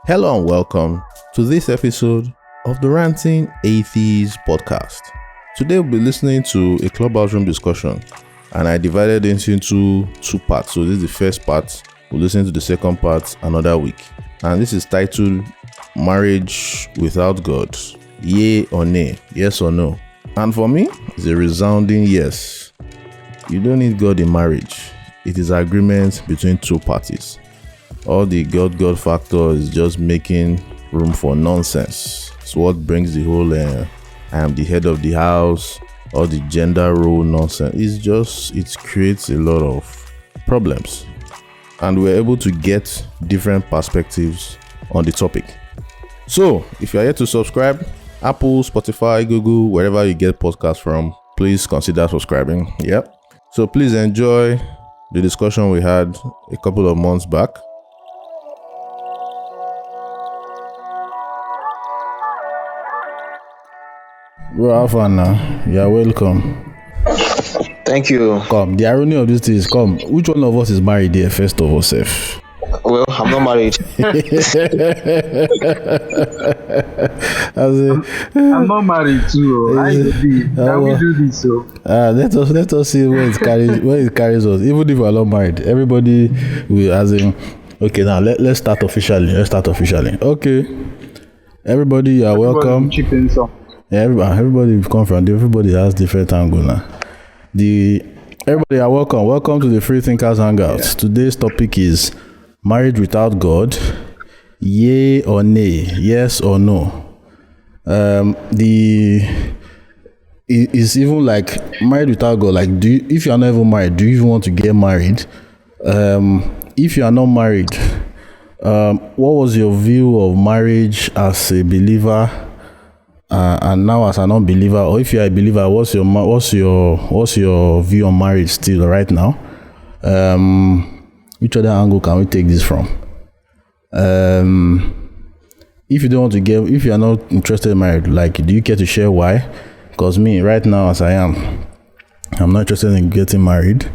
Hello and welcome to this episode of the Ranting Atheist podcast. Today we'll be listening to a clubhouse room discussion, and I divided it into two parts. So this is the first part. We'll listen to the second part another week. And this is titled Marriage Without God. Yay or nay? Yes or no? And for me, it's a resounding yes. You don't need God in marriage. It is agreement between two parties. All the God factor is just making room for nonsense. It's what brings the whole I am the head of the house, or the gender role nonsense. It creates a lot of problems. And we're able to get different perspectives on the topic. So, if you're yet to subscribe, Apple, Spotify, Google, wherever you get podcasts from, please consider subscribing. Yep. So please enjoy the discussion we had a couple of months back. Bro, Alpha now, you're welcome. Thank you. Come, the irony of this is, which one of us is married there first of all, Seth? Well, I'm not married. I'm not married too. I be. Can we do this? So let us see where it carries us. Even if we're not married, everybody will okay, now let's start officially. Okay. Everybody, you are welcome. Chip in some. Everybody come from, everybody has different angle now. Everybody are welcome. Welcome to the Free Thinkers Hangout. Yeah. Today's topic is marriage without God. Yay or nay? Yes or no? It's even like married without God. Like, if you are not even married, do you even want to get married? If you are not married, what was your view of marriage as a believer? And now as an unbeliever, or if you're a believer, what's your view on marriage still right now? Which other angle can we take this from? If you don't want to if you are not interested in marriage, like, do you care to share why? Because me, right now as I am, I'm not interested in getting married,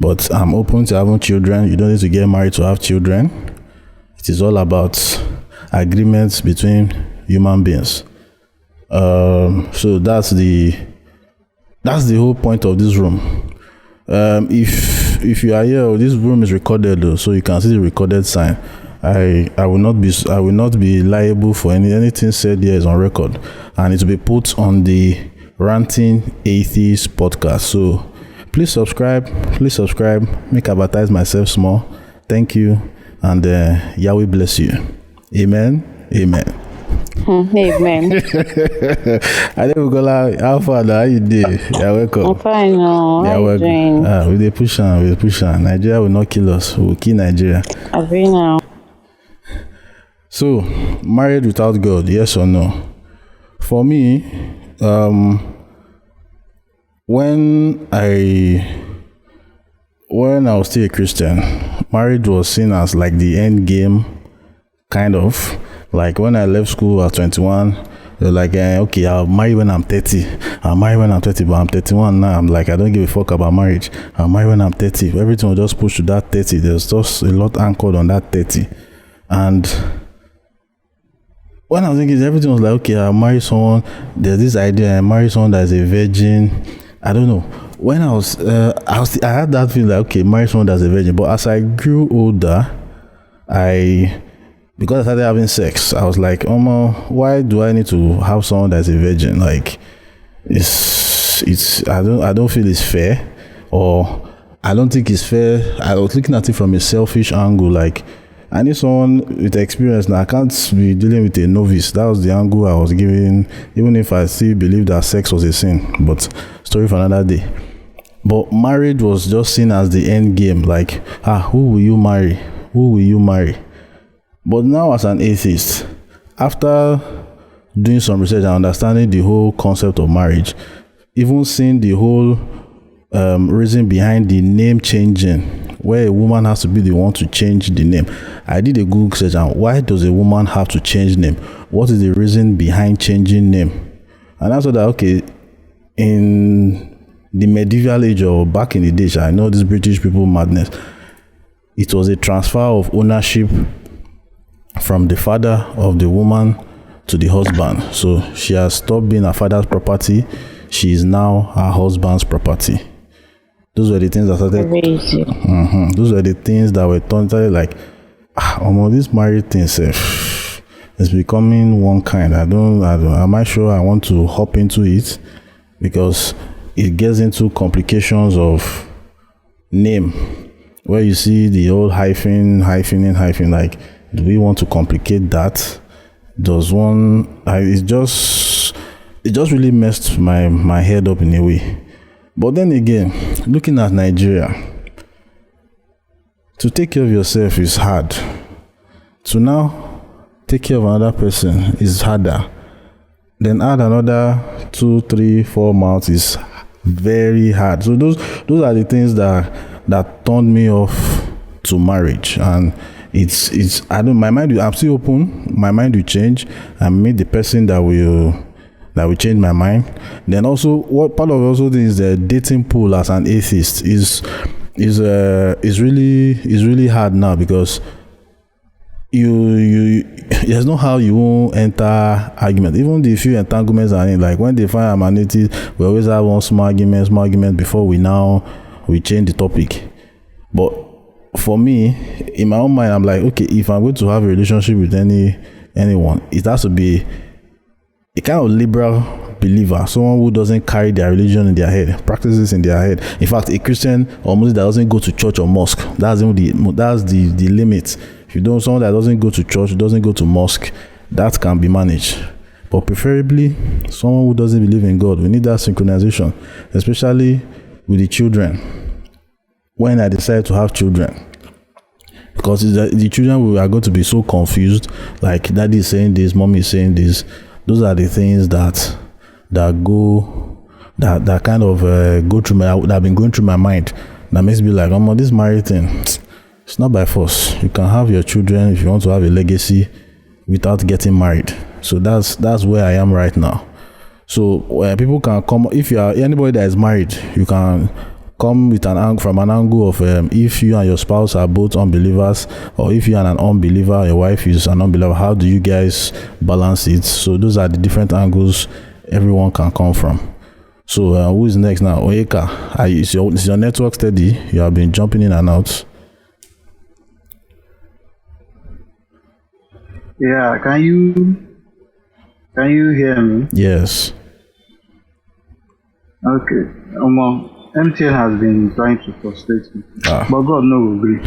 but I'm open to having children. You don't need to get married to have children. It is all about agreements between human beings. So that's the whole point of this room. If you are here, this room is recorded though, so you can see the recorded sign. I will not be liable for anything said here is on record, and it will be put on the Ranting Atheist podcast. So please subscribe. Make advertise myself small. Thank you, and Yahweh bless you. Amen. Amen. I think we go like, Alpha, how you doing? You're welcome. I'm fine now. How you doing? We push on. Nigeria will not kill us. We will kill Nigeria. Agree now. So, married without God, yes or no? For me, when I was still a Christian, marriage was seen as like the end game, kind of. Like when I left school at 21, they're like, okay, I'll marry when I'm 30. I'll marry when I'm 30, but I'm 31 now. I'm like, I don't give a fuck about marriage. I'll marry when I'm 30. Everything will just push to that 30. There's just a lot anchored on that 30. And when I was thinking, everything was like, okay, I'll marry someone. There's this idea, I marry someone that is a virgin. I don't know. When I had that feeling like, okay, marry someone that's a virgin. But as I grew older, because I started having sex, I was like, why do I need to have someone that's a virgin? Like, I don't feel it's fair, or I don't think it's fair. I was looking at it from a selfish angle. Like, I need someone with experience. Now I can't be dealing with a novice. That was the angle I was giving, even if I still believe that sex was a sin. But story for another day. But marriage was just seen as the end game. Like, who will you marry? But now as an atheist, after doing some research and understanding the whole concept of marriage, even seeing the whole reason behind the name changing, where a woman has to be the one to change the name. I did a Google search, and why does a woman have to change name? What is the reason behind changing name? And I saw that, okay, in the medieval age or back in the day, I know this British people madness, it was a transfer of ownership from the father of the woman to the husband. So she has stopped being her father's property. She is now her husband's property. Those were the things that started. Those were the things that were totally like, this married thing, it's becoming one kind. I don't. Am I sure I want to hop into it? Because it gets into complications of name, where you see the old hyphen. Like, do we want to complicate that? Does one? It just really messed my head up in a way. But then again, looking at Nigeria, to take care of yourself is hard. To now take care of another person is harder. Then add another 2, 3, 4 mouths is very hard. So those are the things that turned me off to marriage. And it's I'm still open. My mind will change. I meet the person that will change my mind. Then also, what part of also is the dating pool as an atheist is really hard now, because you there's no how you won't enter argument. Even the few entanglements are in, like when they find I'm an atheist, we always have one small argument before we change the topic. But for me, in my own mind, I'm like, okay, if I'm going to have a relationship with anyone, it has to be a kind of liberal believer, someone who doesn't carry their religion in their head, practices in their head. In fact, a Christian or Muslim that doesn't go to church or mosque, that's the limit. If you don't, someone that doesn't go to church, doesn't go to mosque, that can be managed. But preferably, someone who doesn't believe in God. We need that synchronization, especially with the children. When I decide to have children, because the children are going to be so confused, like daddy is saying this, mommy is saying this. Those are the things that kind of go through that have been going through my mind. That makes me like, this married thing, it's not by force. You can have your children if you want to have a legacy without getting married. So that's where I am right now. So people can come, if you are anybody that is married, you can come with from an angle of if you and your spouse are both unbelievers, or if you are an unbeliever, your wife is an unbeliever, how do you guys balance it? So those are the different angles everyone can come from. So who is next now? Oyeka, is your network steady? You have been jumping in and out. Yeah, can you hear me? Yes. Okay. MTN has been trying to frustrate me, but God no agree.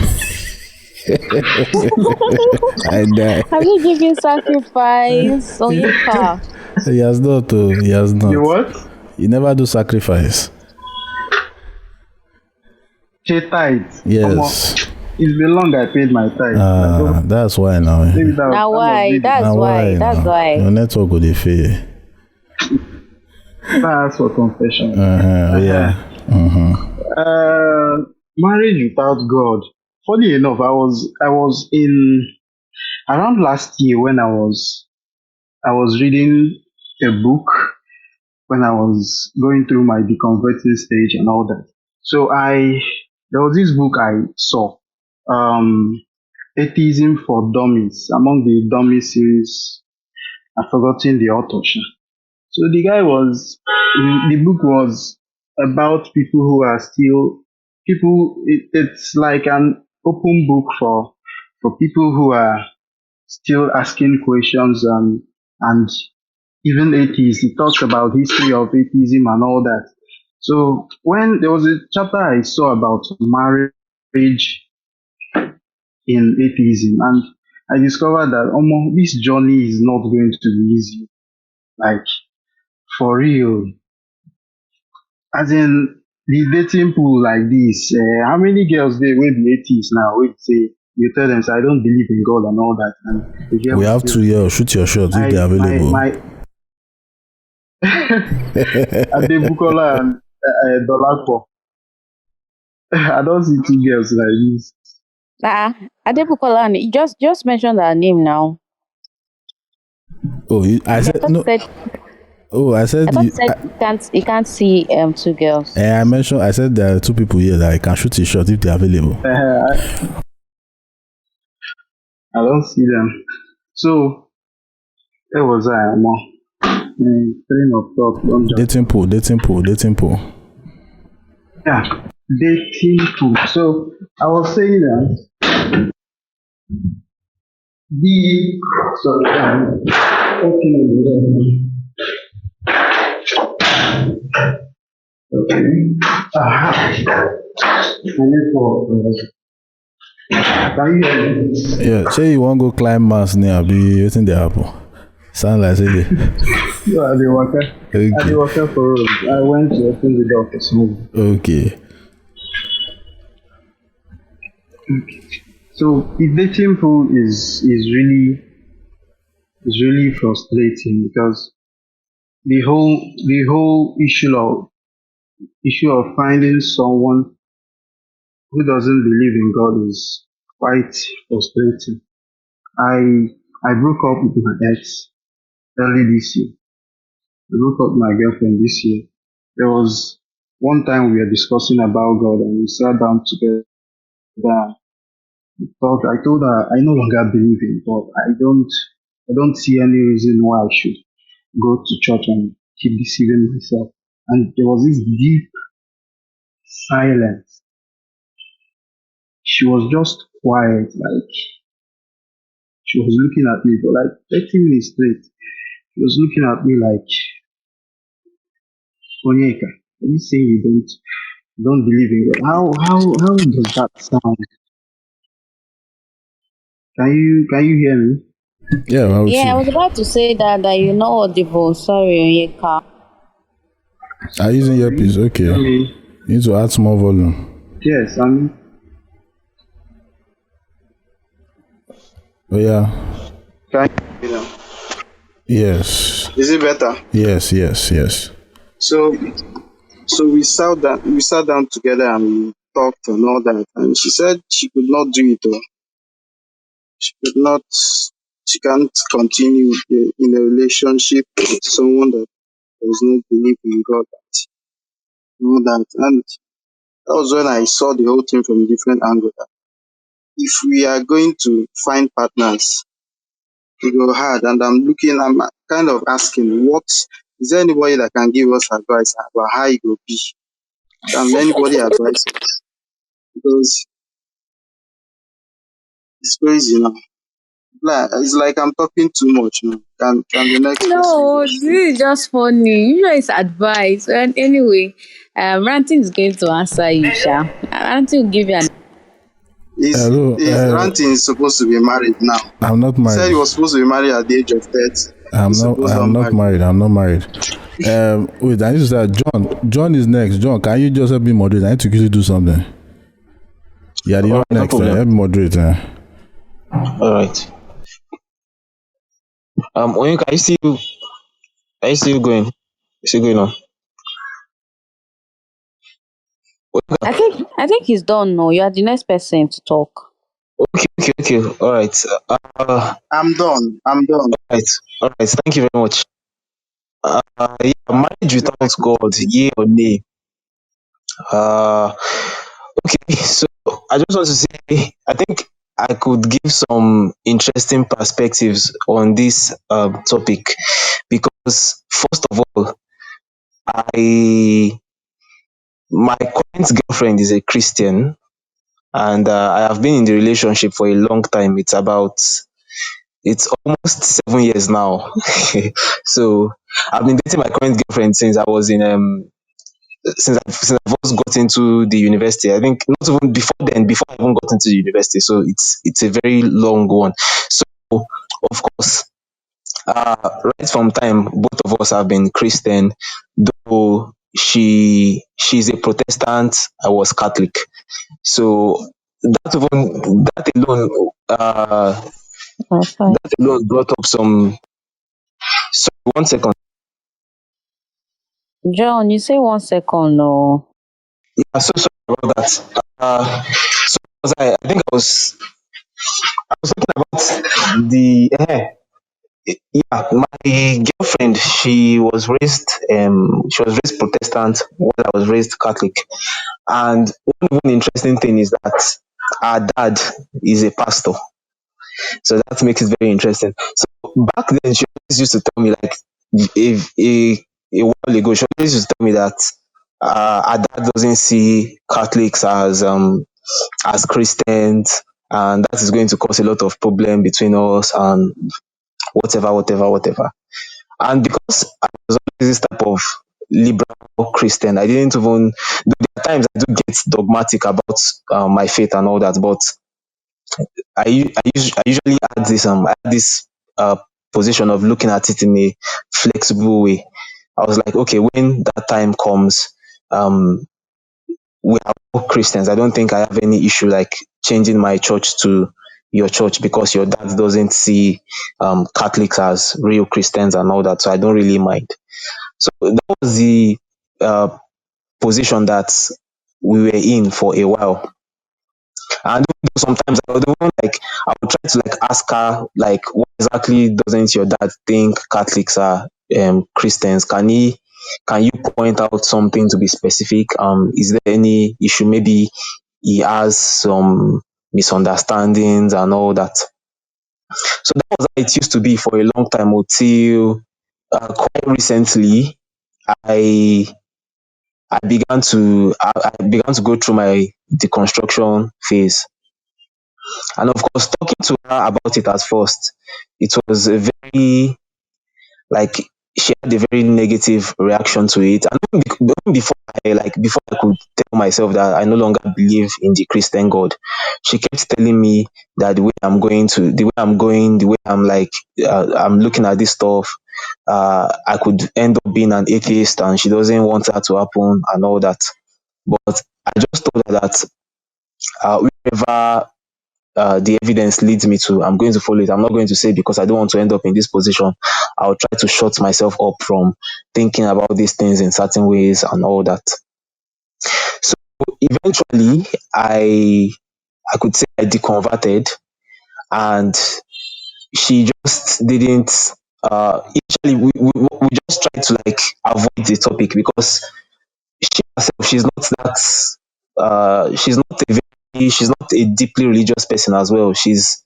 I die. Have you given sacrifice on your car? He has not. He has not. You what? He never do sacrifice. She tithe. Yes. It's been long I paid my tithe. That's why now. That's why. Your network go dey fail. That's for confession. Yeah. Marriage without God. Funny enough, I was in around last year when I was reading a book when I was going through my deconverting stage and all that. So there was this book I saw, Atheism for Dummies. Among the Dummy series, I've forgotten the author. So the book was about people who are still it's like an open book for people who are still asking questions and even atheists. It talks about history of atheism and all that. So when there was a chapter I saw about marriage in atheism, and I discovered that this journey is not going to be easy. Like, for real. As in, the dating pool like this, how many girls they will be atheists now? Wait, say, you tell them, I don't believe in God and all that. And we have 2 years, shoot your shot if they're available. Adebukola and Dolapo. I don't see 2 girls like this. Adebukola, you just mentioned her name now. Oh, I said no. I said you can't see 2 girls. I said there are 2 people here that I can shoot a shot if they're available. I don't see them. So where was I? I'm on train of thought. Don't just Dating pool. yeah, dating pool. So I was saying that the sorry, okay. Aha. My network was. Can you hear me? Yeah, say you want go climb Mars now, be waiting the apple. Sound like say No, I did work. I did okay. work for road. I went to open the door for some. Okay. So the dating pool is really frustrating because the whole issue of finding someone who doesn't believe in God is quite frustrating. I I broke up with my ex early this year. I broke up with my girlfriend this year. There was one time we were discussing about God and we sat down together. I told her I no longer believe in God. I don't see any reason why I should go to church and keep deceiving myself. And there was this deep silence. She was just quiet, like she was looking at me for like 30 minutes straight. She was looking at me like, Onyeka, are you saying you don't believe in God? How does that sound? Can you hear me? Yeah, how with Yeah, I you? was about to say that you're not audible. Sorry, Onyeka. Are you using earpiece? Okay. I You mean, need to add small volume. yes, Oh yeah. can you know. Yes. Is it better? Yes. So we sat down together and we talked and all that, and she said she could not do it. Or she could not. She can't continue in a relationship with someone that does not believe in God and all that. And that was when I saw the whole thing from a different angle. That if we are going to find partners, we go hard. And I'm kind of asking, what is there anybody that can give us advice about how it will be? Can anybody advise us? Because it's crazy, it's like I'm talking too much now. Can the next person No, go? this is just funny. You know, it's advice. And anyway, Ranting is going to answer you, Sha. Ranting will give you an. Hello. Is Ranting is supposed to be married now? I'm not He said married. he was supposed to be married at the age of 30. He's supposed to I'm be not married. married. I'm not married. Wait, I need to start. John is next. John, can you just help me moderate? I need to quickly do something. Yeah, you're No next. problem. Help me moderate. All right. Onyeka, are you still going? You still going on? I think he's done. No, you are the next person to talk. Okay. All right. I'm done. Right. All right. Thank you very much. Yeah, marriage without God, yay or nay? Uh, okay. So I just want to say, I think I could give some interesting perspectives on this topic because first of all, I my current girlfriend is a Christian, and I have been in the relationship for a long time. It's almost 7 years now. So I've been dating my current girlfriend since I was in since I first got into the university. I think not even before then, before I even got into the university. So it's a very long one. So of course, right from time, both of us have been Christian, though she's a Protestant, I was Catholic. So that alone That's fine. that alone brought up some. Sorry, 1 second. John, you say 1 second. No. Yeah, so sorry about that. So I think I was talking about the yeah, my girlfriend. She was raised Protestant while I was raised Catholic. And one even interesting thing is that our dad is a pastor. So that makes it very interesting. So back then, she always used to tell me, like, if a while ago, she always used to tell me that her dad doesn't see Catholics as Christians, and that is going to cause a lot of problem between us and whatever. And because I was always this type of liberal Christian, I didn't even. There are times I do get dogmatic about my faith and all that, but I usually had this uh, position of looking at it in a flexible way. I was like, okay, when that time comes, um, we are all Christians. I don't think I have any issue like changing my church to your church because your dad doesn't see Catholics as real Christians and all that. So I don't really mind. So that was the uh, position that we were in for a while. And sometimes I would even like I would try to like ask her like what exactly doesn't your dad think Catholics are Christians? Can you point out something to be specific? Is there any issue? Maybe he has some misunderstandings and all that. So that was how it used to be for a long time until quite recently I I began to go through my deconstruction phase. And of course, talking to her about it at first, it was a very like she had a very negative reaction to it. And even before I could tell myself that I no longer believe in the Christian God, she kept telling me that the way I'm like I'm looking at this stuff, I could end up being an atheist, and she doesn't want that to happen and all that. But I just told her that wherever the evidence leads me to, I'm going to follow it. I'm not going to say because I don't want to end up in this position. I'll try to shut myself up from thinking about these things in certain ways and all that. So eventually, I could say I deconverted, and she just didn't. Initially, we just tried to like avoid the topic because she herself she's not a deeply religious person as well. She's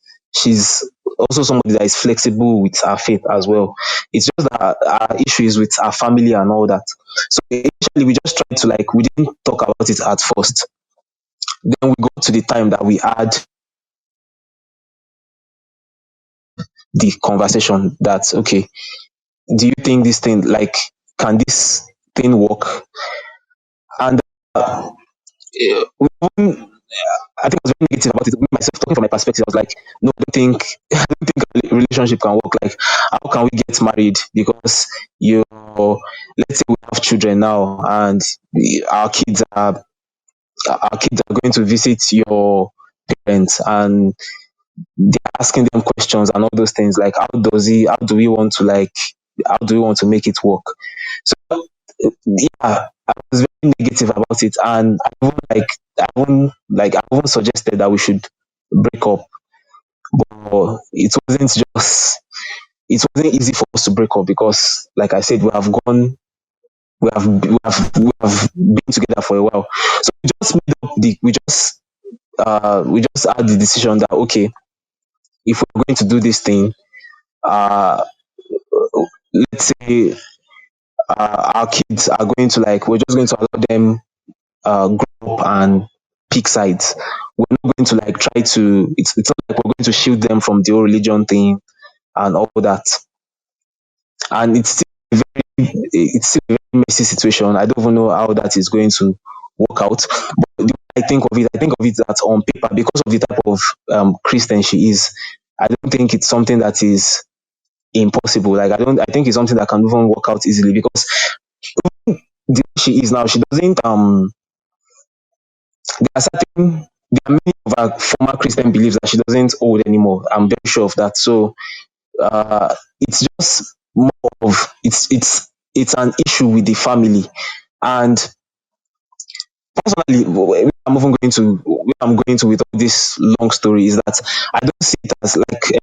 also somebody that is flexible with her faith as well. It's just that our issue is with our family and all that. So initially we just tried to like we didn't talk about it at first. Then we got to the time that we had the conversation that okay, do you think this thing like can this thing work? And we I think I was very negative about it. Me myself, talking from my perspective, I was like, no, I don't think a relationship can work. Like, how can we get married? Because let's say we have children now, and our kids are going to visit your parents, and they're asking them questions and all those things. Like, how do we want to make it work? So yeah, I was very negative about it, and I even suggested that we should break up, but it wasn't easy for us to break up because, like I said, we have been together for a while, so we just had the decision that okay, if we're going to do this thing, uh, let's say our kids are going to like we're just going to allow them grow up and pick sides. We're not going to like try to. It's not like we're going to shield them from the whole religion thing and all that. And it's still a very messy situation. I don't even know how that is going to work out. But the way I think of it that on paper, because of the type of Christian she is, I don't think it's something that is impossible. Like I think it's something that can even work out easily because the way she is now, she doesn't there are many of her former Christian beliefs that she doesn't hold anymore. I'm very sure of that. So it's just more of it's an issue with the family. And personally, where I'm going to with all this long story is that I don't see it as like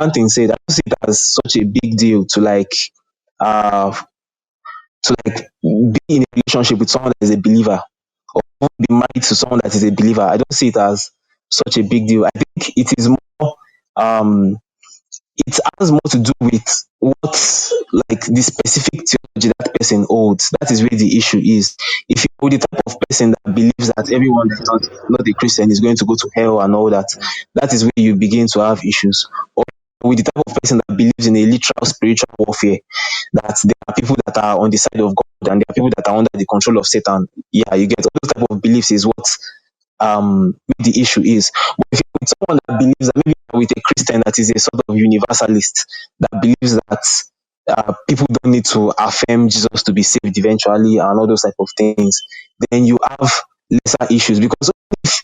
Ranting said, I don't see it as such a big deal uh to like be in a relationship with someone that is a believer or be married to someone that is a believer. I don't see it as such a big deal. I think it is more um it has more to do with what, like, the specific theology that person holds. That is where the issue is. If you're the type of person that believes that everyone that is not a Christian is going to go to hell and all that, that is where you begin to have issues. Or with the type of person that believes in a literal spiritual warfare, that there are people that are on the side of God and there are people that are under the control of Satan. Yeah, you get all those type of beliefs is what the issue is. But if you're with someone that believes that, maybe you're with a Christian that is a sort of universalist, that believes that people don't need to affirm Jesus to be saved eventually and all those type of things, then you have lesser issues. Because if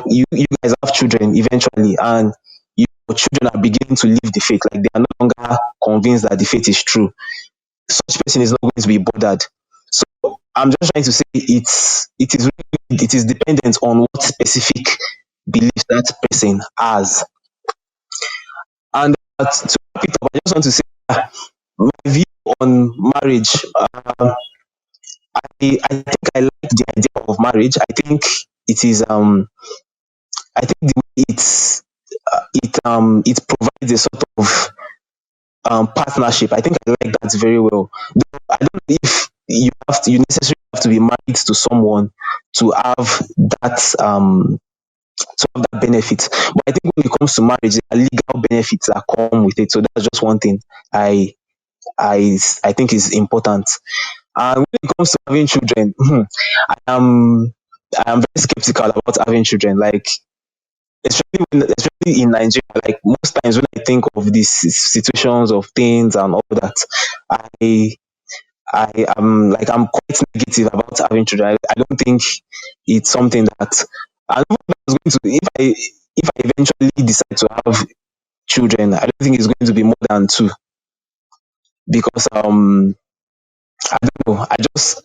you guys have children eventually and your children are beginning to leave the faith, like they are no longer convinced that the faith is true, such person is not going to be bothered. So I'm just trying to say it is dependent on what specific belief that person has. And to wrap it up, I just want to say my view on marriage. I think I like the idea of marriage. I think it is I think the way it provides a sort of partnership. I think I like that very well. Though I don't know if you necessarily have to be married to someone to have that benefit. But I think when it comes to marriage, there are legal benefits that come with it. So that's just one thing I think is important. And when it comes to having children, I am I am very skeptical about having children. Like, especially in Nigeria, like most times when I think of these situations of things and all that, I I'm quite negative about having children. I don't think it's something that I don't think I was going to, if I eventually decide to have children, I don't think it's going to be more than two, because I don't know. I just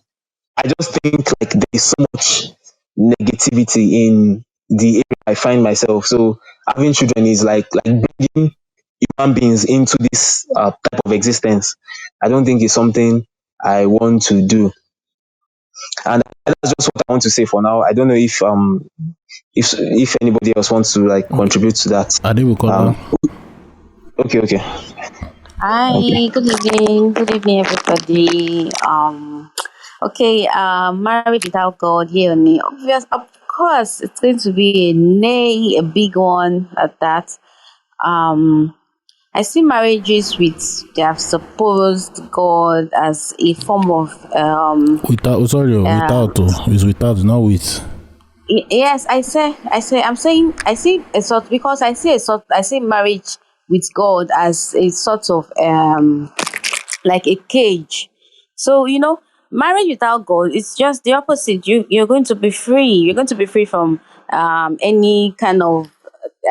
think like there is so much negativity in the area I find myself. So having children is like bringing human beings into this type of existence. I don't think it's something I want to do. And that's just what I want to say for now. I don't know if anybody else wants to like Okay. contribute to that. Ade will call Um on. okay. Hi, good evening. Good evening, everybody. Okay, marriage without God, yeah or nay? Obvious, of course, it's going to be a nay, a big one at that. Um, I see marriages with their supposed God as a form of Without, sorry, um without, it's without, not with. yes, I'm saying I see a sort, because I see marriage with God as a sort of like a cage. So, marriage without God is just the opposite. You're going to be free. You're going to be free from any kind of,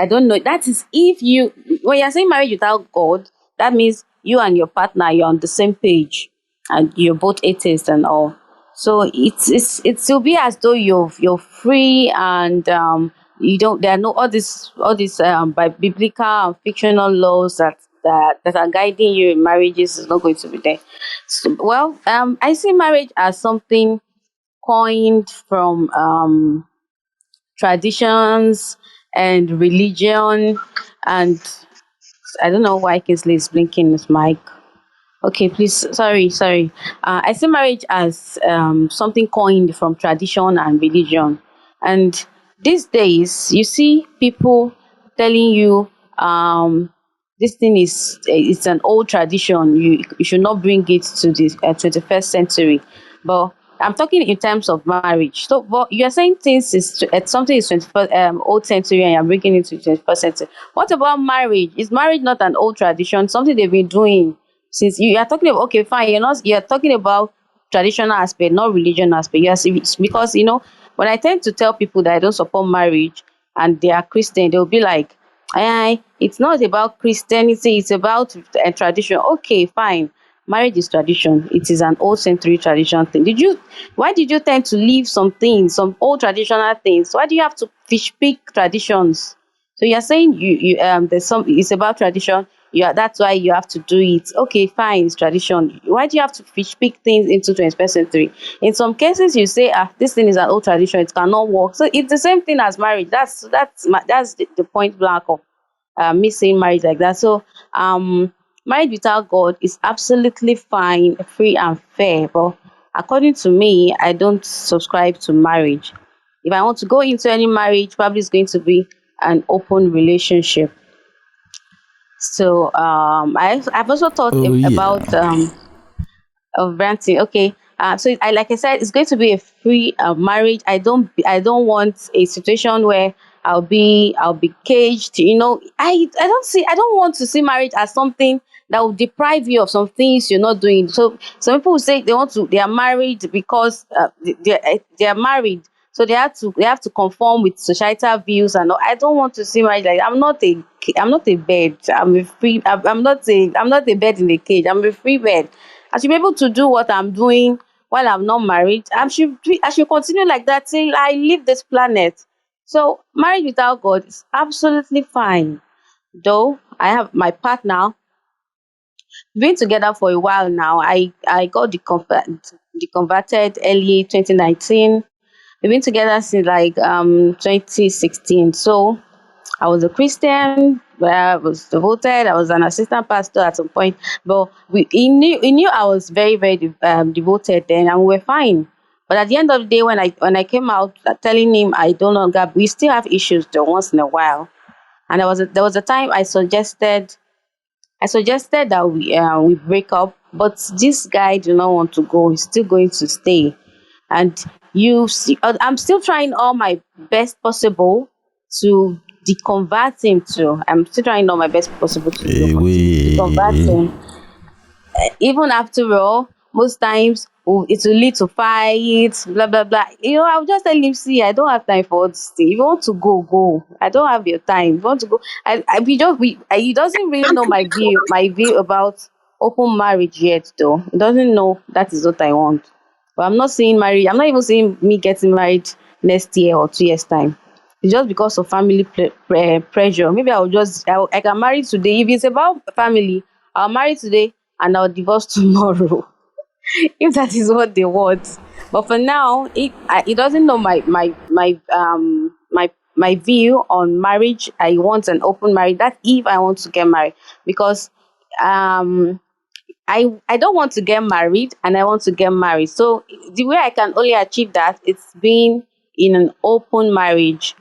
I don't know. That is, if you, when you're saying marriage without God, that means you and your partner, you're on the same page and you're both atheists and all. So it will be as though you're free, and you don't, there are no all these by biblical and fictional laws that are guiding you in marriages is not going to be there. So, well, I see marriage as something coined from traditions and religion, and I don't know why Kingsley is blinking his mic. Okay, please. Sorry. I see marriage as something coined from tradition and religion. And these days, you see people telling you this thing is it's an old tradition. You should not bring it to the 21st century. But I'm talking in terms of marriage. So, but you're saying things something is 21st old century, and you're bringing it to 21st century. What about marriage? Is marriage not an old tradition? Something they've been doing since you are talking about, okay, fine, you're talking about traditional aspect, not religion aspect. Yes, it's because when I tend to tell people that I don't support marriage and they are Christian, they'll be like, it's not about Christianity, it's about tradition. Okay, fine. Marriage is tradition. It is an old century tradition thing. Why did you tend to leave some things, some old traditional things? Why do you have to fish pick traditions? So you're saying there's some, it's about tradition. That's why you have to do it. Okay, fine, it's tradition. Why do you have to fish pick things into 21st century? In some cases, you say, this thing is an old tradition, it cannot work. So it's the same thing as marriage. That's the point blank of me saying marriage like that. So marriage without God is absolutely fine, free and fair. But according to me, I don't subscribe to marriage. If I want to go into any marriage, probably it's going to be an open relationship. So I've also thought Oh about yeah. of ranting. Okay. So I like I said, it's going to be a free marriage. I don't want a situation where I'll be caged. I don't want to see marriage as something that will deprive you of some things you're not doing. So some people will say they are married because they are married. So they have to conform with societal views and all. I don't want to see marriage like that. I'm not a bed. I'm not a bed in a cage. I'm a free bird. I should be able to do what I'm doing while I'm not married. I should continue like that till I leave this planet. So marriage without God is absolutely fine. Though I have my partner, we've been together for a while now. I got deconverted early 2019. We've been together since like 2016. So I was a Christian where I was devoted. I was an assistant pastor at some point, but he knew I was very very devoted then, and we were fine. But at the end of the day, when I came out telling him I no longer, we still have issues though once in a while. And there was a time I suggested that we break up, but this guy do not want to go. He's still going to stay, and you see, I'm still trying all my best possible to deconvert him to. I'm still trying all my best possible to deconvert We. him. Even after all, most times it will lead to fights, blah blah blah. I'll just tell him, see, I don't have time for all this thing. If you want to go, go. I don't have your time. If you want to go, he doesn't really know my view about open marriage yet, though. He doesn't know that is what I want. But I'm not seeing marriage. I'm not even seeing me getting married next year or 2 years time. It's just because of family pressure. Maybe I can marry today. If it's about family, I'll marry today and I'll divorce tomorrow. If that is what they want. But for now, he doesn't know my view on marriage. I want an open marriage. That's if I want to get married, because um I don't want to get married and I want to get married. So the way I can only achieve that, it's being in an open marriage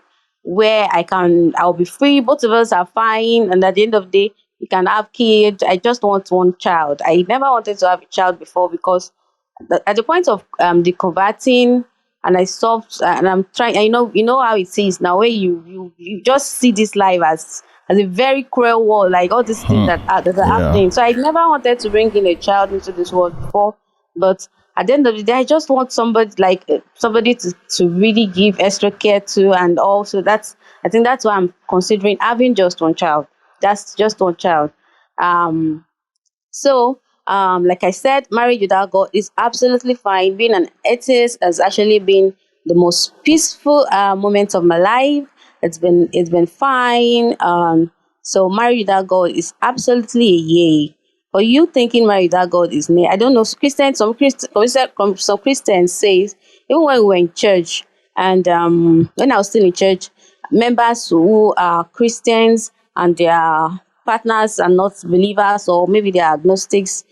where I'll be free, both of us are fine, and at the end of the day we can have kids. I just want one child. I never wanted to have a child before, because at the point of the converting, and I stopped, and I'm trying. You know how it is now, where you just see this life as a very cruel world, like all these things that are Yeah. happening. So I never wanted to bring in a child into this world before, but at the end of the day, I just want somebody, like somebody to really give extra care to, and also I think that's why I'm considering having just one child. That's just one child. Um, so, like I said, marriage without God is absolutely fine. Being an atheist has actually been the most peaceful moment of my life. It's been fine. So marriage without God is absolutely a yay. For you thinking marriage without God is nay, I don't know. Some Christians says, even when we were in church, and when I was still in church, members who are Christians and their partners are not believers, or maybe they are agnostics,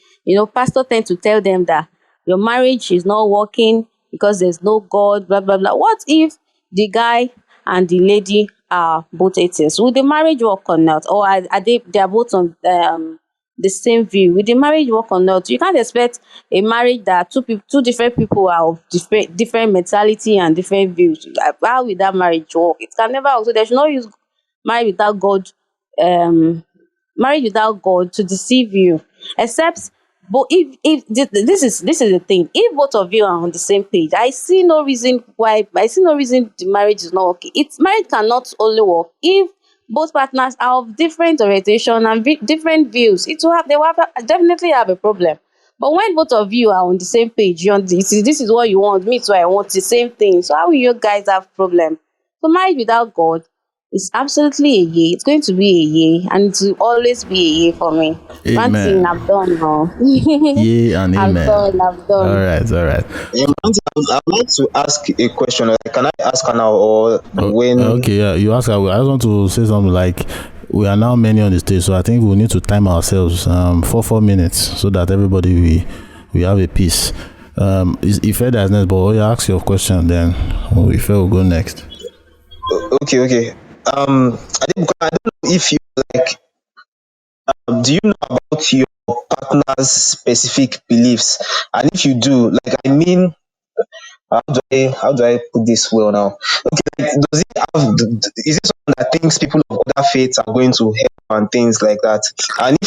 pastor tend to tell them that your marriage is not working because there's no God, blah blah blah. What if the guy and the lady are both atheists? Will the marriage work or not? Or they are both on the same view? Will the marriage work or not? You can't expect a marriage that two different people are of different mentality and different views. How will that marriage work? It can never work. So there should not use marriage without God, um marriage without God to deceive you. Except, but if this is the thing. If both of you are on the same page, I see no reason the marriage is not working. Marriage cannot only work if both partners are of different orientation and different views. Definitely have a problem. But when both of you are on the same page, this is what you want, me too, I want the same thing. So how will you guys have problem? So marriage without God is absolutely a yay. It's going to be a yay, and it will always be a yay for me. Ranting, Amen. I've done now. Yea and I've amen. done, I've All done. right, all right. I'd like to ask a question. Can I ask her now, or when? Okay, yeah. You ask. I just want to say something like, we are now many on the stage, so I think we need to time ourselves for 4 minutes so that everybody we have a piece. If Ed has next, but you ask your question, then if will go next. Okay. I don't know if you like. Do you know about your partner's specific beliefs? And if you do, like, I mean, how do I put this well now? Okay, like, does it have? Is it someone that thinks people of other faiths are going to hell and things like that? And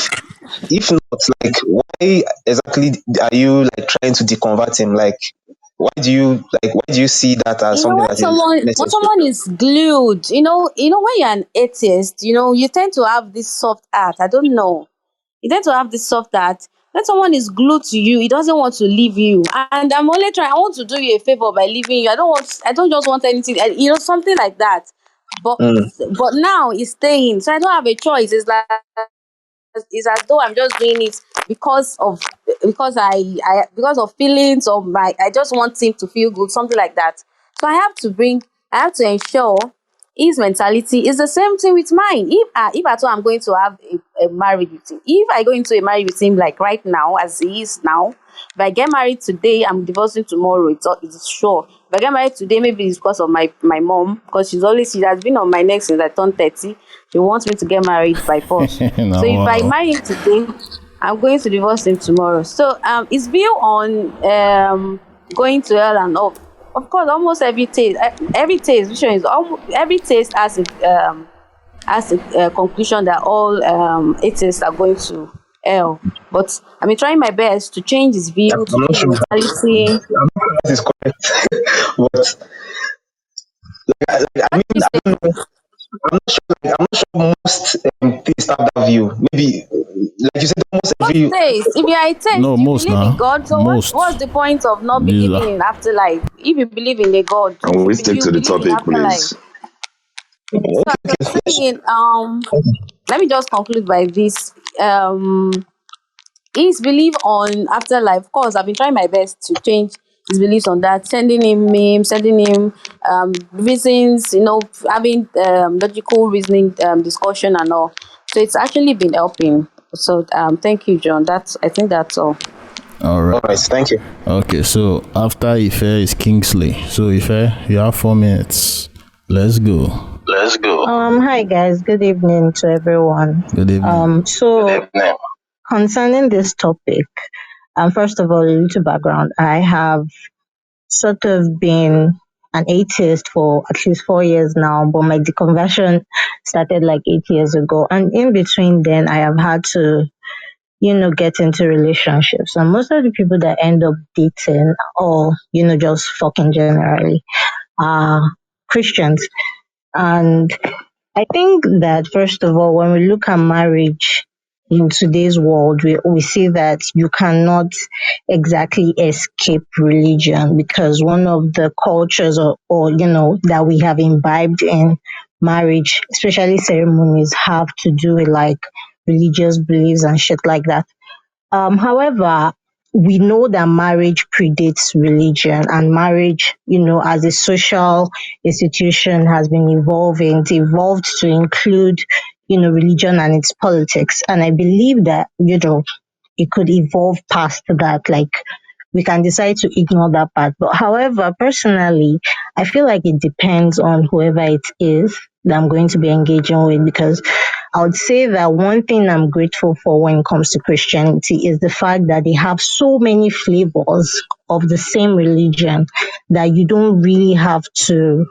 if not, like, why exactly are you like trying to deconvert him? Like, why do you see that as You know, something when that is necessary? someone is glued, when you're an atheist, you tend to have this soft heart. I don't know. You tend to have this soft heart. When someone is glued to you, he doesn't want to leave you. And I'm only trying. I want to do you a favor by leaving you. I don't just want anything. Something like that. But Mm, but now he's staying, so I don't have a choice. It's as though I'm just doing it because of feelings of my I just want him to feel good, something like that. So I have to ensure his mentality is the same thing with mine. If at all I'm going to have a marriage with him, if I go into a marriage with him like right now as he is now, if I get married today, I'm divorcing tomorrow. It's sure. If I get married today, maybe it's because of my mom, because she has been on my neck since I turned 30. She wants me to get married by force. No, So if I wow. marry him today, I'm going to divorce him tomorrow. So his view on going to hell and all. Of course, almost every taste, which one is every taste has a conclusion that all atheists are going to hell. But I'm trying my best to change his view, to I'm not change sure the mentality. that is correct, but I What mean, do you I say? don't know. I'm not sure most things have that view. Maybe, like you said, almost Most every. taste. If you are a No, taste, you most believe in now. God. So what's Most. the point of not These believing are- in afterlife? If you believe in a God, And we stick you to the believe in topic, afterlife. please. So Okay, as I was yes. saying, let me just conclude by this. His belief on afterlife, of course, I've been trying my best to change his beliefs on that, sending him memes, sending him reasons, having logical reasoning discussion and all. So it's actually been helping. So thank you, John. I think that's all. All All right. right, thank you. Okay, so after Ife is Kingsley. So Ife, you have 4 minutes. Let's go. Let's go. Hi guys, good evening to everyone. Good evening. So concerning this topic, first of all, a little background. I have sort of been an atheist for at least 4 years now, but my deconversion started like 8 years ago. And in between then, I have had to, get into relationships. And most of the people that end up dating or, just fucking generally are Christians. And I think that first of all, when we look at marriage in today's world, we see that you cannot exactly escape religion because one of the cultures or that we have imbibed in marriage, especially ceremonies, have to do with like religious beliefs and shit like that. However, we know that marriage predates religion and marriage, as a social institution has been evolving. It evolved to include, religion and its politics. And I believe that, it could evolve past that. Like we can decide to ignore that part. But however, personally, I feel like it depends on whoever it is that I'm going to be engaging with because I would say that one thing I'm grateful for when it comes to Christianity is the fact that they have so many flavors of the same religion that you don't really have to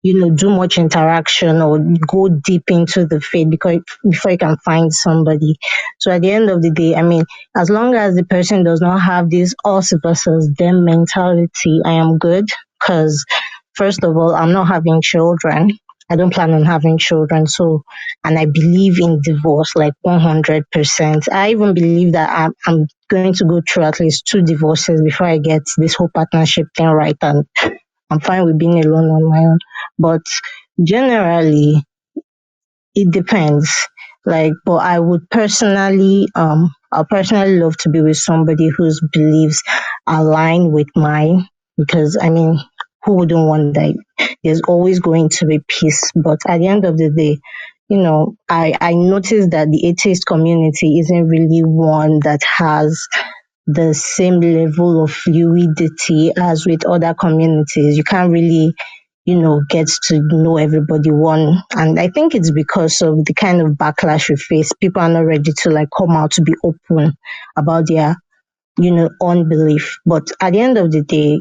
do much interaction or go deep into the faith because before you can find somebody. So at the end of the day, I mean, as long as the person does not have this us versus them mentality, I am good. Because first of all, I'm not having children. I don't plan on having children. So, and I believe in divorce like 100%. I even believe that I'm going to go through at least 2 divorces before I get this whole partnership thing right. And I'm fine with being alone on my own. But generally, it depends. Like, but I personally love to be with somebody whose beliefs align with mine because I mean, who wouldn't want that? There's always going to be peace. But at the end of the day, I noticed that the atheist community isn't really one that has the same level of fluidity as with other communities. You can't really, get to know everybody one. And I think it's because of the kind of backlash we face. People are not ready to like come out to be open about their, unbelief. But at the end of the day,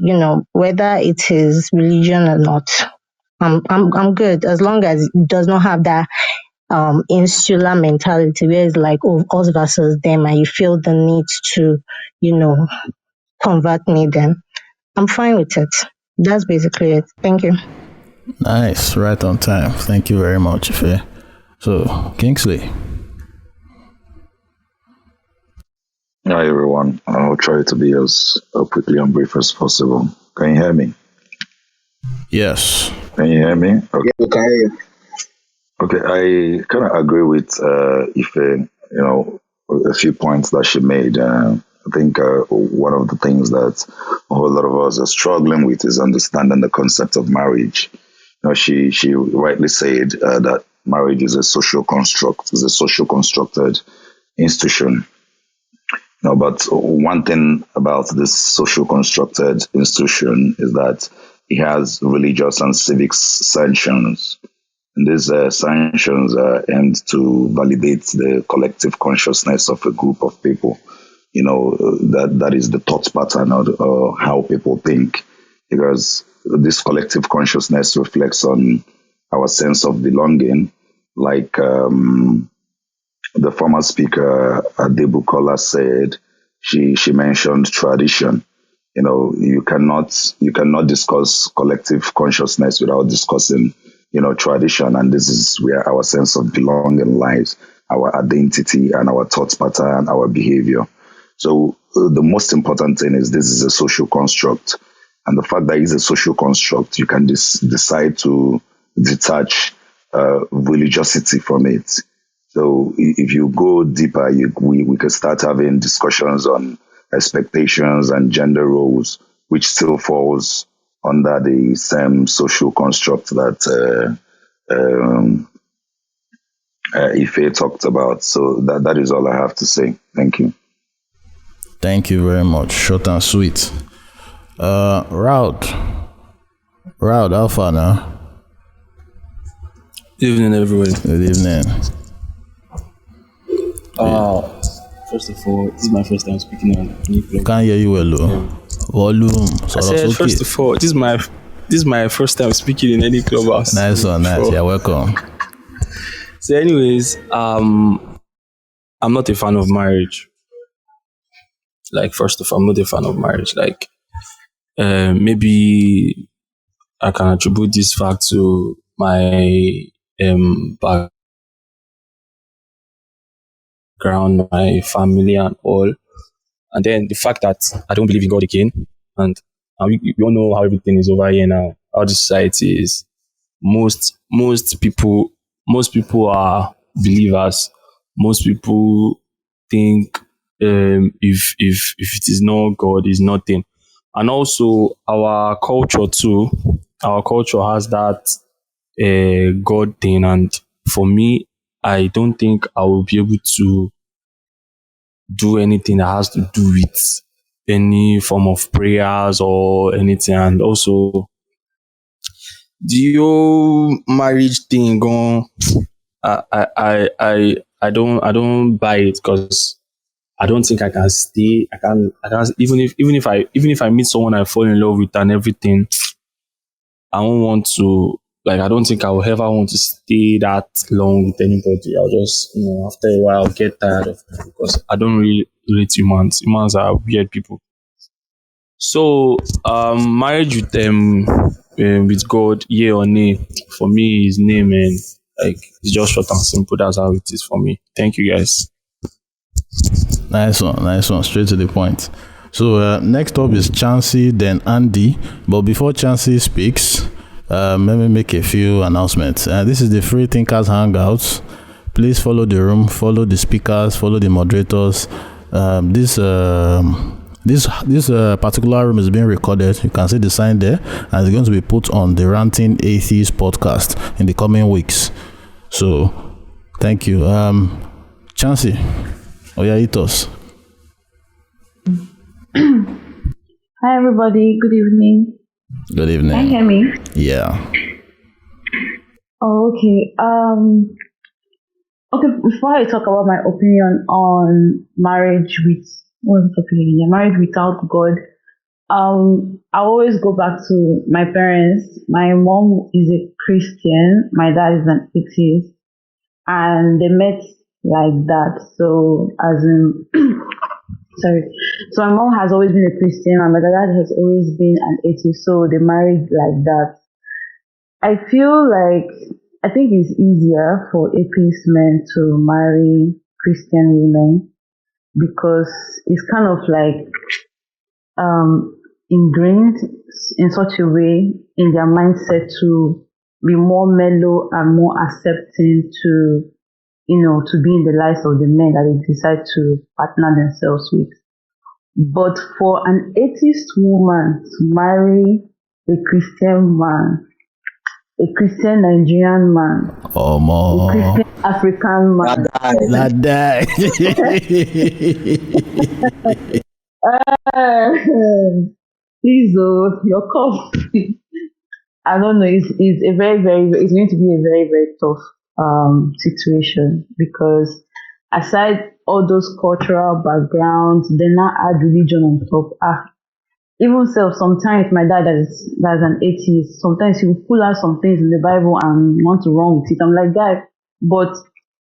whether it is religion or not, I'm good as long as it does not have that insular mentality where it's like, oh, us versus them, and you feel the need to, you know, convert me, then I'm fine with it. That's basically it. Thank you. Nice, right on time. Thank you very much, Ife. So, Kingsley. Hi everyone. I'll try to be as quickly and brief as possible. Can you hear me? Yes. Can you hear me? Okay. Yeah, we can hear you. Okay, I kind of agree with Ife, a few points that she made. I think one of the things that a whole lot of us are struggling with is understanding the concept of marriage. She rightly said that marriage is a social construct, is a social constructed institution. But one thing about this social constructed institution is that it has religious and civic sanctions. And these sanctions are aimed to validate the collective consciousness of a group of people. That is the thought pattern or how people think, because this collective consciousness reflects on our sense of belonging, like the former speaker Adebukola said. She mentioned tradition. You cannot discuss collective consciousness without discussing tradition, and this is where our sense of belonging lies, our identity and our thought pattern, our behavior. So the most important thing is this is a social construct, and the fact that it's a social construct, you can decide to detach religiosity from it. So if you go deeper, we can start having discussions on expectations and gender roles, which still falls under the same social construct that Ife talked about. So that is all I have to say. Thank you. Thank you very much. Short and sweet. Raud, how far now? Good evening, everyone. Good evening. First of all, this is my first time speaking on new club. Can't hear you well, though. Volume. I said, first of all, this is my first time speaking in any clubhouse. Nice one, nice. Yeah, welcome. So, anyways, I'm not a fan of marriage. Like, first of all, I'm not a fan of marriage. Like, maybe I can attribute this fact to my background, my family and all. And then the fact that I don't believe in God again. And we all know how everything is over here now. How the society is. Most people are believers. Most people think if it is not God, is nothing. And also our culture too. Our culture has that God thing, and for me, I don't think I will be able to do anything that has to do with any form of prayers or anything. And also the whole marriage thing going, I don't buy it, because I don't think I can stay. I can't even if I meet someone I fall in love with and everything, I won't want to, like, I don't think I will ever want to stay that long with anybody. I'll just, after a while, I'll get tired of it, because I don't really relate humans. Humans are weird people. So, marriage with God, yeah or nay, for me is nay, man. Like, it's just short and simple. That's how it is for me. Thank you, guys. Nice one. Straight to the point. So next up is Chansey, then Andy. But before Chansey speaks, let me make a few announcements. This is the Free Thinkers Hangouts. Please follow the room, follow the speakers, follow the moderators. This particular room is being recorded. You can see the sign there, and it's going to be put on the Ranting Atheist podcast in the coming weeks. So Thank you. Chancey, Oyaitos. Hi everybody, good evening. Good evening. Can you hear me? Yeah. Oh, okay. Okay, before I talk about my opinion on marriage with what's the opinion? Yeah, marriage without God. I always go back to my parents. My mom is a Christian, my dad is an atheist, and they met like that. So as in sorry. So my mom has always been a Christian and my dad has always been an atheist, so they married like that. I feel like I think it's easier for atheist men to marry Christian women because it's kind of like ingrained in such a way in their mindset to be more mellow and more accepting to to be in the lives of the men that they decide to partner themselves with. But for an atheist woman to marry a Christian man, a Christian Nigerian man, Oh, a more. Christian African man. That die. Please, oh, your cough. I don't know. It's a it's going to be a very, very tough situation because aside all those cultural backgrounds, then now add religion on top. Even self, sometimes my dad that's an atheist, sometimes he will pull out some things in the Bible and want to run with it. I'm like, guy, but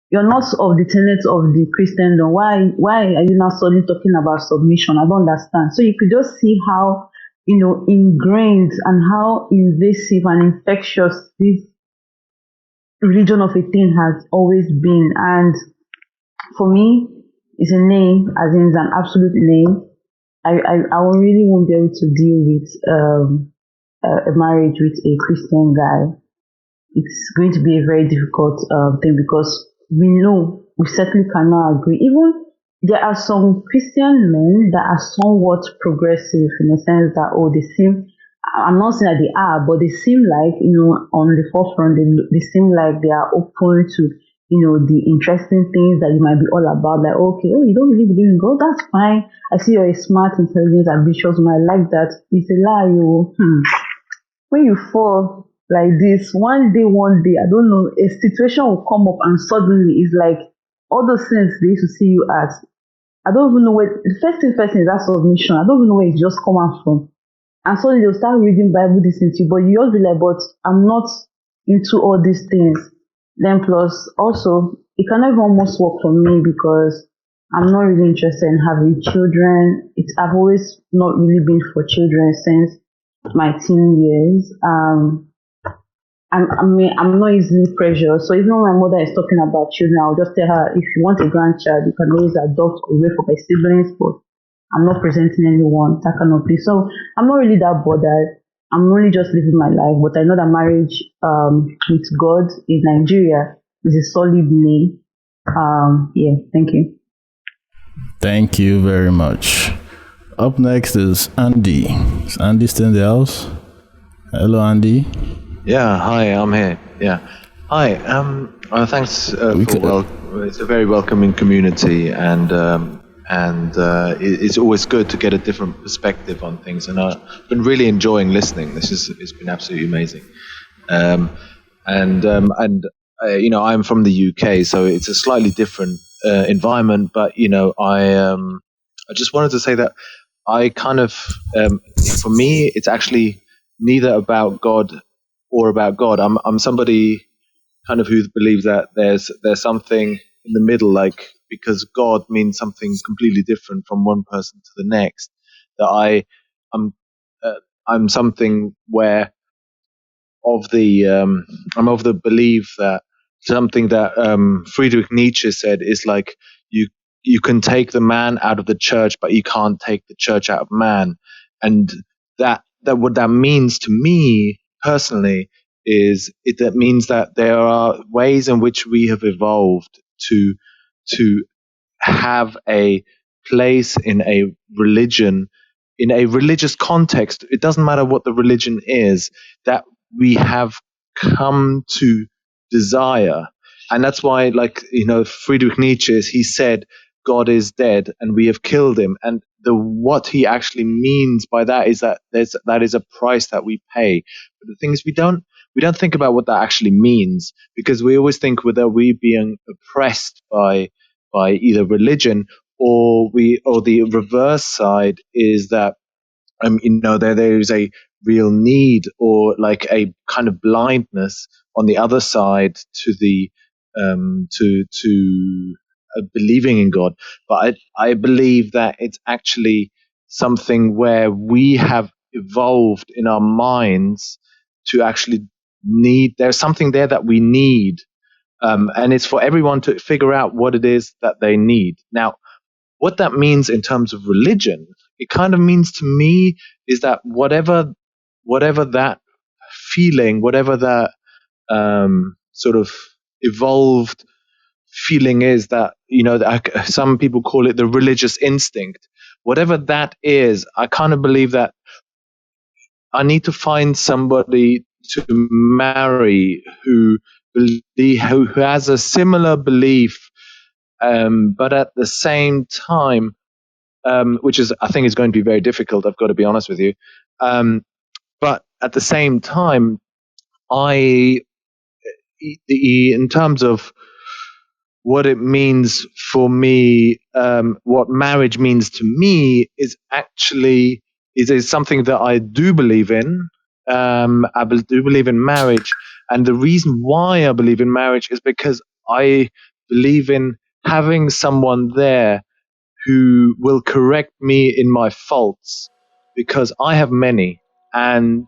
you're not of the tenets of the Christendom. Why are you now suddenly talking about submission? I don't understand. So you could just see how, ingrained and how invasive and infectious this religion of a thing has always been. And for me, it's a name, as in it's an absolute name. I really won't be able to deal with a marriage with a Christian guy. It's going to be a very difficult thing because we certainly cannot agree. Even there are some Christian men that are somewhat progressive in the sense that, they seem, I'm not saying that they are, but they seem like, on the forefront, they seem like they are open to, the interesting things that you might be all about. Like, okay, you don't really believe in God? That's fine. I see you're a smart, intelligent, ambitious man. I like that. It's a lie, you. When you fall like this, one day, I don't know, a situation will come up and suddenly it's like all those things they used to see you as. I don't even know where the first thing is that submission. I don't even know where it just come out from. And so they'll start reading Bible this into you, but you just be like, but I'm not into all these things. Then plus also it can even almost work for me because I'm not really interested in having children. I've always not really been for children since my teen years. I'm not easily pressured. So even when my mother is talking about children, I'll just tell her, if you want a grandchild, you can always adopt or wait for my siblings, but I'm not presenting anyone, that kind of thing. So I'm not really that bothered. I'm really just living my life. But I know that marriage with God in Nigeria is a solid name. Yeah, thank you. Thank you very much. Up next is Andy. Is Andy still in the house? Hello, Andy. Yeah, hi, I'm here. Yeah, hi. Thanks it's a very welcoming community, and it's always good to get a different perspective on things. And I've been really enjoying listening. It's been absolutely amazing. I'm from the UK, so it's a slightly different environment. But I just wanted to say that I kind of, for me, it's actually neither about God or about God. I'm somebody kind of who believes that there's something in the middle, like, because God means something completely different from one person to the next. That I'm something where I'm of the belief that something that Friedrich Nietzsche said is like you can take the man out of the church, but you can't take the church out of man, and that what that means to me personally that means that there are ways in which we have evolved to have a place in a religion, in a religious context. It doesn't matter what the religion is, that we have come to desire. And that's why, like, Friedrich Nietzsche, he said, God is dead and we have killed him. And what he actually means by that is that that is a price that we pay. But the thing is, we don't think about what that actually means, because we always think whether we being oppressed by either religion, or the reverse side is that there is a real need, or like a kind of blindness on the other side to the to believing in God. But I believe that it's actually something where we have evolved in our minds to actually need. There's something there that we need, and it's for everyone to figure out what it is that they need. Now, what that means in terms of religion, it kind of means to me is that whatever that feeling, whatever that sort of evolved feeling is, that some people call it the religious instinct. Whatever that is, I kind of believe that I need to find somebody to marry who has a similar belief, but at the same time, which is, I think, is going to be very difficult. I've got to be honest with you. But at the same time, in terms of what it means for me, what marriage means to me is actually is something that I do believe in. I do believe in marriage, and the reason why I believe in marriage is because I believe in having someone there who will correct me in my faults, because I have many, and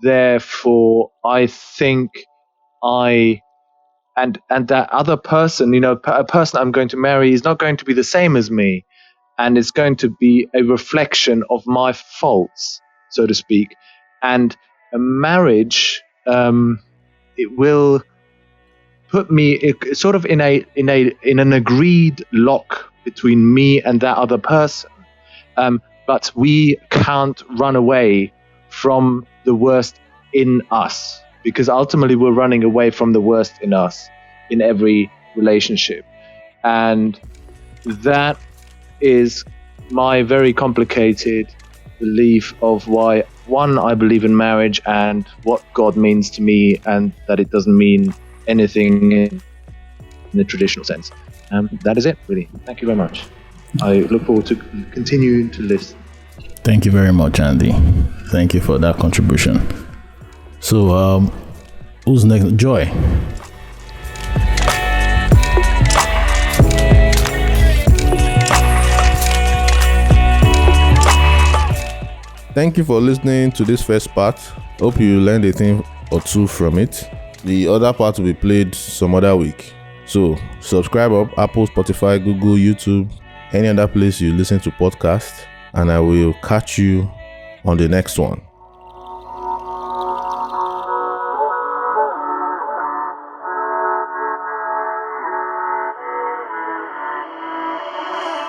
therefore I think and that other person, a person I'm going to marry, is not going to be the same as me, and it's going to be a reflection of my faults, so to speak. And a marriage, it will put me sort of in an agreed lock between me and that other person. But we can't run away from the worst in us, because ultimately we're running away from the worst in us in every relationship. And that is my very complicated belief of why, one, I believe in marriage and what God means to me, and that it doesn't mean anything in the traditional sense. That is it, really. Thank you very much. I look forward to continuing to listen. Thank you very much, Andy. Thank you for that contribution. So, who's next? Joy. Thank you for listening to this first part. Hope you learned a thing or two from it. The other part will be played some other week. So subscribe up Apple, Spotify, Google, YouTube, any other place you listen to podcasts, and I will catch you on the next one.